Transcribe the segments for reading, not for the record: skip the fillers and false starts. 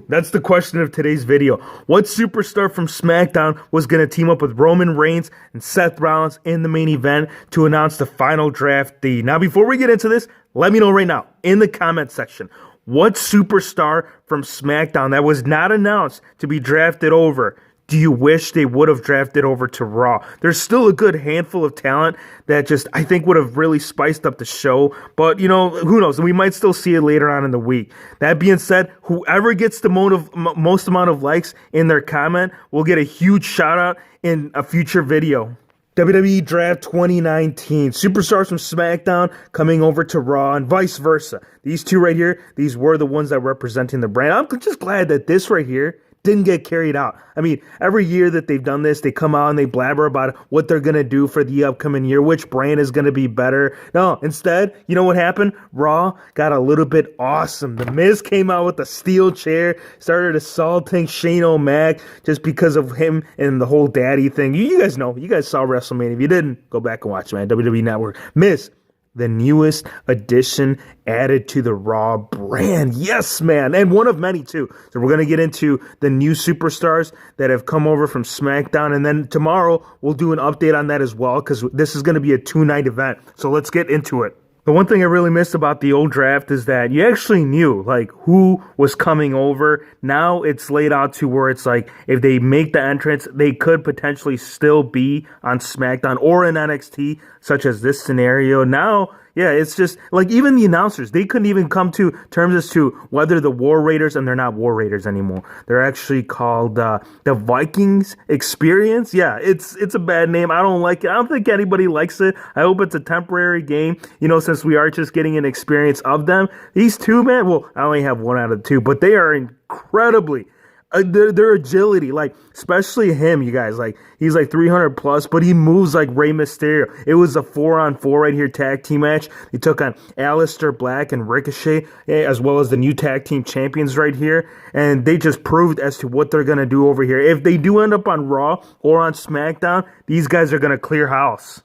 That's the question of today's video. What superstar from SmackDown was going to team up with Roman Reigns and Seth Rollins in the main event to announce the final draftee? Now, before we get into this, let me know right now in the comment section, what superstar from SmackDown that was not announced to be drafted over do you wish they would have drafted over to Raw? There's still a good handful of talent that just, I think, would have really spiced up the show. But, you know, who knows? We might still see it later on in the week. That being said, whoever gets the most amount of likes in their comment will get a huge shout out in a future video. WWE Draft 2019. Superstars from SmackDown coming over to Raw and vice versa. These two right here, these were the ones that were representing the brand. I'm just glad that this right here didn't get carried out. I mean, every year that they've done this, they come out and they blabber about what they're going to do for the upcoming year, which brand is going to be better. No, instead, you know what happened? Raw got a little bit awesome. The Miz came out with a steel chair, started assaulting Shane O'Mac just because of him and the whole daddy thing. You guys know. You guys saw WrestleMania. If you didn't, go back and watch, man. WWE Network. Miz, the newest addition added to the Raw brand. Yes, man. And one of many, too. So we're going to get into the new superstars that have come over from SmackDown. And then tomorrow, we'll do an update on that as well, because this is going to be a 2-night event. So let's get into it. The one thing I really missed about the old draft is that you actually knew, like, who was coming over. Now it's laid out to where it's like, if they make the entrance, they could potentially still be on SmackDown or in NXT, such as this scenario. Now, yeah, it's just, like, even the announcers, they couldn't even come to terms as to whether the War Raiders, and they're not War Raiders anymore. They're actually called the Vikings Experience. Yeah, it's a bad name. I don't like it. I don't think anybody likes it. I hope it's a temporary game, you know, since we are just getting an experience of them. These two, man, well, I only have one out of two, but they are incredibly their agility, like, especially him, you guys, like, he's like 300 plus, but he moves like Rey Mysterio. It was a 4-on-4 right here tag team match. They took on Aleister Black and Ricochet, as well as the new tag team champions right here, and they just proved as to what they're going to do over here. If they do end up on Raw or on SmackDown, these guys are going to clear house.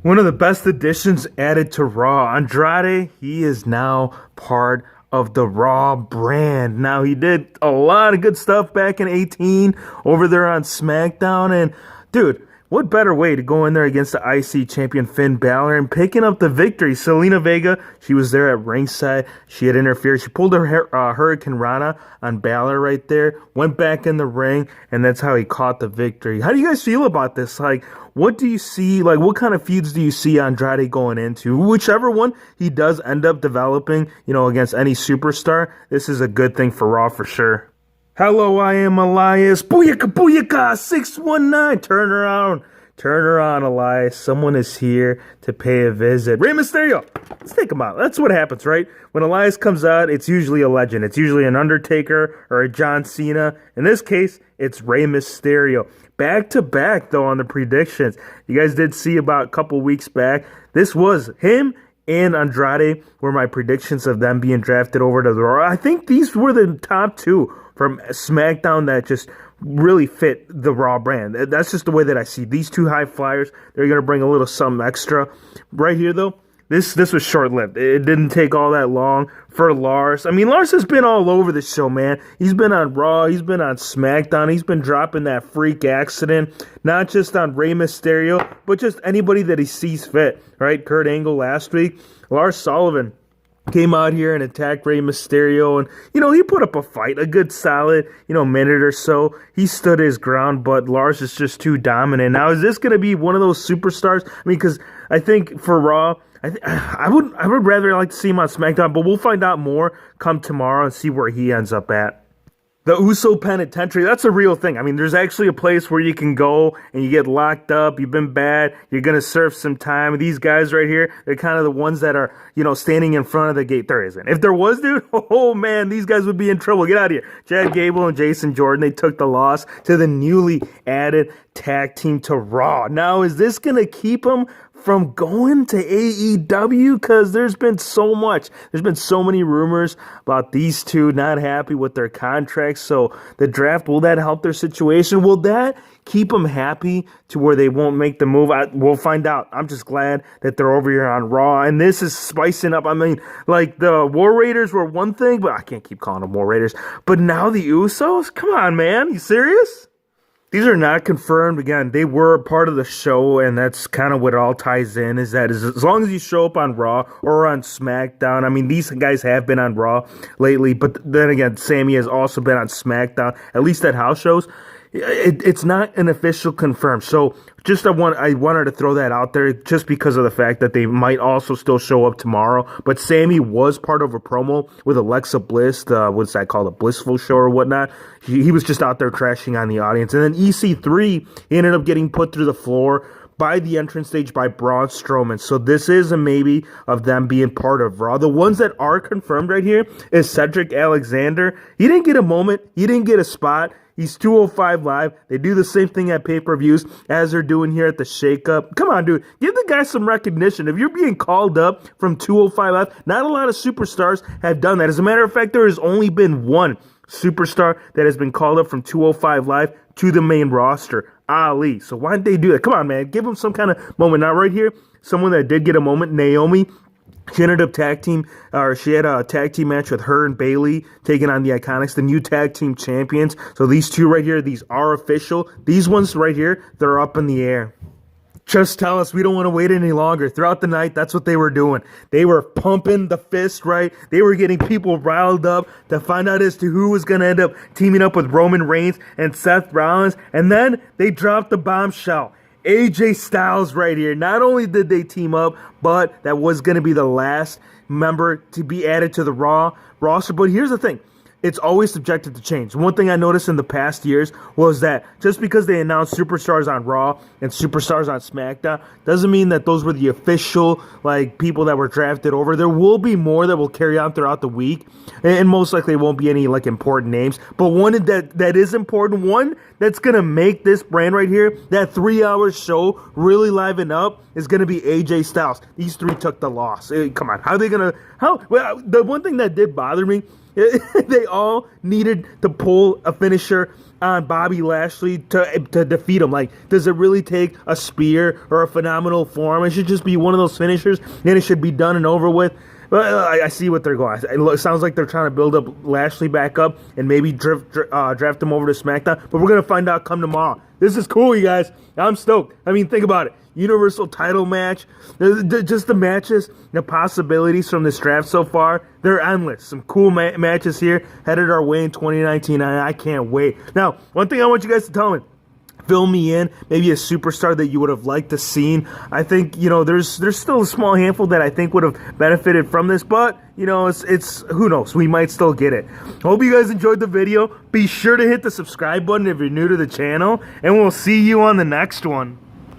One of the best additions added to Raw, Andrade, he is now part of the Raw brand. Now, he did a lot of good stuff back in 18 over there on SmackDown, and dude, what better way to go in there against the IC champion Finn Balor and picking up the victory? Selena Vega, she was there at ringside. She had interfered. She pulled her Hurricane Rana on Balor right there, went back in the ring, and that's how he caught the victory. How do you guys feel about this? Like, what do you see? Like, what kind of feuds do you see Andrade going into? Whichever one he does end up developing, you know, against any superstar, this is a good thing for Raw for sure. Hello, I am Elias. Booyaka, booyaka, 619. Turn around. Turn around, Elias. Someone is here to pay a visit. Rey Mysterio. Let's take him out. That's what happens, right? When Elias comes out, it's usually a legend. It's usually an Undertaker or a John Cena. In this case, it's Rey Mysterio. Back to back, though, on the predictions. You guys did see about a couple weeks back. This was him and Andrade were my predictions of them being drafted over to the Raw. I think these were the top two from SmackDown that just really fit the Raw brand. That's just the way that I see these two high flyers. They're going to bring a little something extra. Right here, though, this was short-lived. It didn't take all that long for Lars. I mean, Lars has been all over the show, man. He's been on Raw. He's been on SmackDown. He's been dropping that freak accident, not just on Rey Mysterio, but just anybody that he sees fit, right? Kurt Angle last week. Lars Sullivan came out here and attacked Rey Mysterio, and, you know, he put up a fight, a good solid, you know, minute or so. He stood his ground, but Lars is just too dominant. Now, is this going to be one of those superstars? I mean, because I think for Raw, I would rather like to see him on SmackDown, but we'll find out more come tomorrow and see where he ends up at. The Uso Penitentiary, that's a real thing. I mean, there's actually a place where you can go and you get locked up, you've been bad, you're going to serve some time. These guys right here, they're kind of the ones that are, you know, standing in front of the gate. There isn't. If there was, dude, oh man, these guys would be in trouble. Get out of here. Chad Gable and Jason Jordan, they took the loss to the newly added tag team to Raw. Now, is this going to keep them from going to AEW? Because there's been so many rumors about these two not happy with their contracts. So the draft, will that help their situation? Will that keep them happy to where they won't make the move? We'll find out. I'm just glad that they're over here on Raw, and this is spicing up. I mean, like, the War Raiders were one thing, but I can't keep calling them War Raiders. But now the Usos? Come on, man. You serious? These are not confirmed. Again, they were part of the show, and that's kind of what it all ties in, is that as long as you show up on Raw or on SmackDown. I mean, these guys have been on Raw lately, but then again, Sammy has also been on SmackDown, at least at house shows. It's not an official confirmed. So I wanted to throw that out there just because of the fact that they might also still show up tomorrow. But Sammy was part of a promo with Alexa Bliss, what's that called, a Blissful Show or whatnot. He was just out there trashing on the audience. And then EC3, he ended up getting put through the floor by the entrance stage by Braun Strowman. So this is a maybe of them being part of Raw. The ones that are confirmed right here is Cedric Alexander. He didn't get a moment. He didn't get a spot. He's 205 Live. They do the same thing at pay-per-views as they're doing here at the Shake-Up. Come on, dude. Give the guy some recognition. If you're being called up from 205 Live, not a lot of superstars have done that. As a matter of fact, there has only been one superstar that has been called up from 205 Live to the main roster, Ali. So why didn't they do that? Come on, man. Give him some kind of moment. Now, right here, someone that did get a moment, Naomi. She ended up she had a tag team match with her and Bayley taking on the Iconics, the new tag team champions. So these two right here, these are official. These ones right here, they're up in the air. Just tell us, we don't want to wait any longer. Throughout the night, that's what they were doing. They were pumping the fist, right? They were getting people riled up to find out as to who was going to end up teaming up with Roman Reigns and Seth Rollins. And then they dropped the bombshell. AJ Styles right here. Not only did they team up, but that was going to be the last member to be added to the Raw roster. But here's the thing. It's always subjected to change. One thing I noticed in the past years was that just because they announced superstars on Raw and superstars on SmackDown doesn't mean that those were the official people that were drafted over. There will be more that will carry on throughout the week, and most likely it won't be any important names. But one that is important, one that's gonna make this brand right here, that 3-hour show, really liven up, is gonna be AJ Styles. These three took the loss. Come on, well, the one thing that did bother me, they all needed to pull a finisher on Bobby Lashley to defeat him. Does it really take a spear or a phenomenal form? It should just be one of those finishers, then it should be done and over with. Well, I see what they're going. It sounds like they're trying to build up Lashley back up and maybe draft him over to SmackDown. But we're going to find out come tomorrow. This is cool, you guys. I'm stoked. I mean, think about it. Universal title match. Just the matches, the possibilities from this draft so far, they're endless. Some cool matches here headed our way in 2019. I can't wait. Now, one thing I want you guys to tell me. Fill me in, maybe a superstar that you would have liked to seen. I think, there's still a small handful that I think would have benefited from this, but, it's who knows, we might still get it. Hope you guys enjoyed the video. Be sure to hit the subscribe button if you're new to the channel, and we'll see you on the next one.